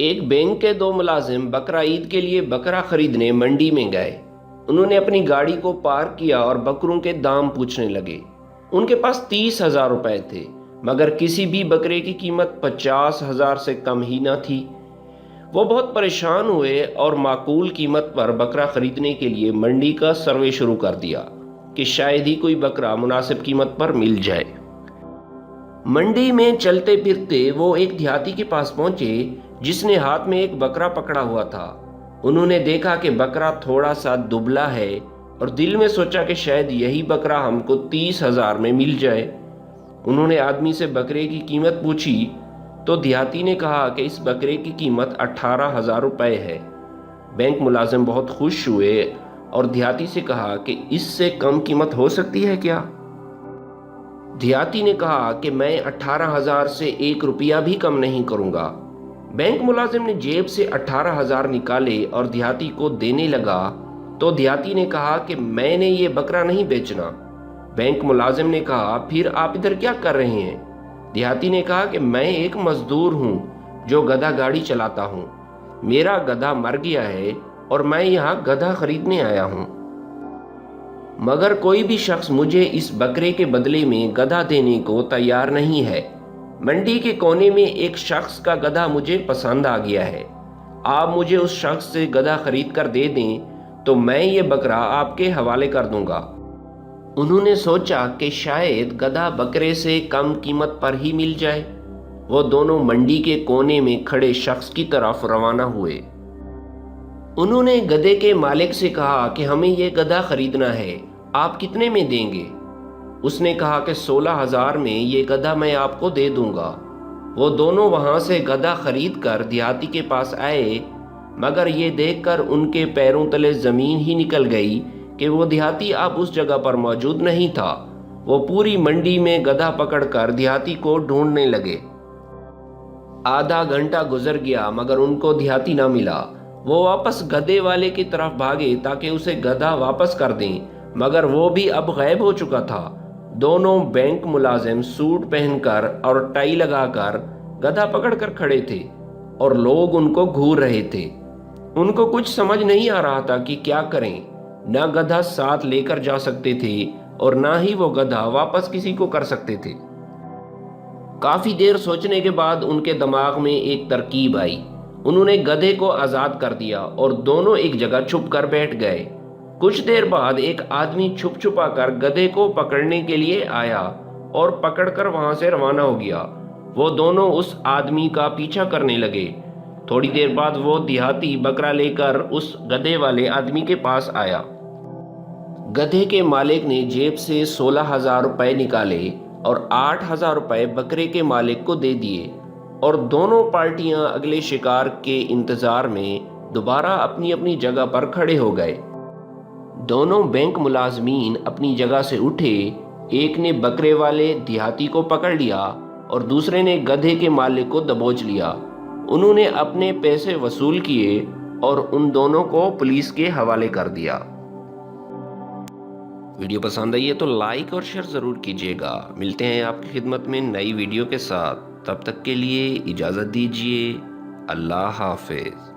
ایک بینک کے دو ملازم بقرہ عید کے لیے بکرا خریدنے منڈی میں گئے۔ انہوں نے اپنی گاڑی کو پارک کیا اور بکروں کے دام پوچھنے لگے۔ ان کے پاس 30,000 روپے تھے، مگر کسی بھی بکرے کی قیمت 50,000 سے کم ہی نہ تھی۔ وہ بہت پریشان ہوئے اور معقول قیمت پر بکرا خریدنے کے لیے منڈی کا سروے شروع کر دیا کہ شاید ہی کوئی بکرا مناسب قیمت پر مل جائے۔ منڈی میں چلتے پھرتے وہ ایک دیہاتی کے پاس پہنچے جس نے ہاتھ میں ایک بکرا پکڑا ہوا تھا۔ انہوں نے دیکھا کہ بکرا تھوڑا سا دبلا ہے اور دل میں سوچا کہ شاید یہی بکرا ہم کو 30,000 میں مل جائے۔ انہوں نے آدمی سے بکرے کی قیمت پوچھی تو دیہاتی نے کہا کہ اس بکرے کی قیمت 18,000 روپے ہے۔ بینک ملازم بہت خوش ہوئے اور دیہاتی سے کہا کہ اس سے کم قیمت ہو سکتی ہے کیا؟ دیہاتی نے کہا کہ میں 18,000 سے 1 روپیہ بھی کم نہیں کروں گا۔ بینک ملازم نے جیب سے 18,000 نکالے اور دیہاتی کو دینے لگا تو دیہاتی نے کہا کہ میں نے یہ بکرا نہیں بیچنا۔ بینک ملازم نے کہا پھر آپ ادھر کیا کر رہے ہیں؟ دیہاتی نے کہا کہ میں ایک مزدور ہوں جو گدھا گاڑی چلاتا ہوں۔ میرا گدھا مر گیا ہے اور میں یہاں گدھا خریدنے آیا ہوں، مگر کوئی بھی شخص مجھے اس بکرے کے بدلے میں گدھا دینے کو تیار نہیں ہے۔ منڈی کے کونے میں ایک شخص کا گدھا مجھے پسند آ گیا ہے۔ آپ مجھے اس شخص سے گدھا خرید کر دے دیں تو میں یہ بکرا آپ کے حوالے کر دوں گا۔ انہوں نے سوچا کہ شاید گدھا بکرے سے کم قیمت پر ہی مل جائے۔ وہ دونوں منڈی کے کونے میں کھڑے شخص کی طرف روانہ ہوئے۔ انہوں نے گدھے کے مالک سے کہا کہ ہمیں یہ گدھا خریدنا ہے، آپ کتنے میں دیں گے؟ اس نے کہا کہ 16,000 میں یہ گدھا میں آپ کو دے دوں گا۔ وہ دونوں وہاں سے گدھا خرید کر دیہاتی کے پاس آئے، مگر یہ دیکھ کر ان کے پیروں تلے زمین ہی نکل گئی کہ وہ دیہاتی اب اس جگہ پر موجود نہیں تھا۔ وہ پوری منڈی میں گدھا پکڑ کر دیہاتی کو ڈھونڈنے لگے۔ آدھا گھنٹہ گزر گیا مگر ان کو دیہاتی نہ ملا۔ وہ واپس گدھے والے کی طرف بھاگے تاکہ اسے گدھا واپس کر دیں، مگر وہ بھی اب غائب ہو چکا تھا۔ دونوں بینک ملازم سوٹ پہن کر اور ٹائی لگا کر گدھا پکڑ کر کھڑے تھے اور لوگ ان کو گھور رہے تھے۔ ان کو کچھ سمجھ نہیں آ رہا تھا کہ کیا کریں۔ نہ گدھا ساتھ لے کر جا سکتے تھے اور نہ ہی وہ گدھا واپس کسی کو کر سکتے تھے۔ کافی دیر سوچنے کے بعد ان کے دماغ میں ایک ترکیب آئی۔ انہوں نے گدھے کو آزاد کر دیا اور دونوں ایک جگہ چھپ کر بیٹھ گئے۔ کچھ دیر بعد ایک آدمی چھپ چھپا کر گدھے کو پکڑنے کے لیے آیا اور پکڑ کر وہاں سے روانہ ہو گیا۔ وہ دونوں اس آدمی کا پیچھا کرنے لگے۔ تھوڑی دیر بعد وہ دیہاتی بکرا لے کر اس گدھے والے آدمی کے پاس آیا۔ گدھے کے مالک نے جیب سے 16,000 روپے نکالے اور 8,000 روپے بکرے کے مالک کو دے دیے، اور دونوں پارٹیاں اگلے شکار کے انتظار میں دوبارہ اپنی اپنی جگہ پر کھڑے ہو گئے۔ دونوں بینک ملازمین اپنی جگہ سے اٹھے۔ ایک نے بکرے والے دیہاتی کو پکڑ لیا اور دوسرے نے گدھے کے مالک کو دبوچ لیا۔ انہوں نے اپنے پیسے وصول کیے اور ان دونوں کو پولیس کے حوالے کر دیا۔ ویڈیو پسند آئی ہے تو لائک اور شیئر ضرور کیجیے گا۔ ملتے ہیں آپ کی خدمت میں نئی ویڈیو کے ساتھ، تب تک کے لیے اجازت دیجیے۔ اللہ حافظ۔